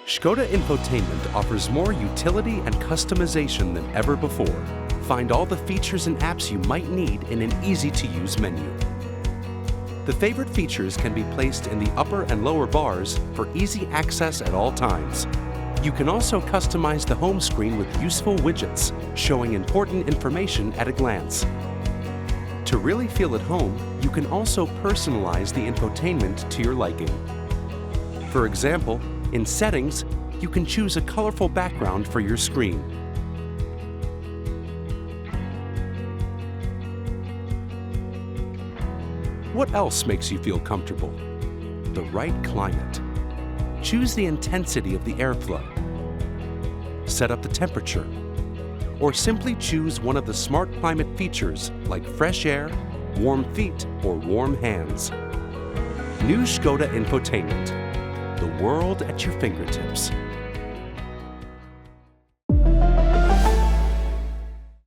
Škoda Infotainment offers more utility and customization than ever before. Find all the features and apps you might need in an easy-to-use menu. The favorite features can be placed in the upper and lower bars for easy access at all times. You can also customize the home screen with useful widgets, showing important information at a glance. To really feel at home, you can also personalize the infotainment to your liking. For example, in Settings, you can choose a colorful background for your screen. What else makes you feel comfortable? The right climate. Choose the intensity of the airflow. Set up the temperature. Or simply choose one of the smart climate features like fresh air, warm feet, or warm hands. New Škoda Infotainment. The world at your fingertips.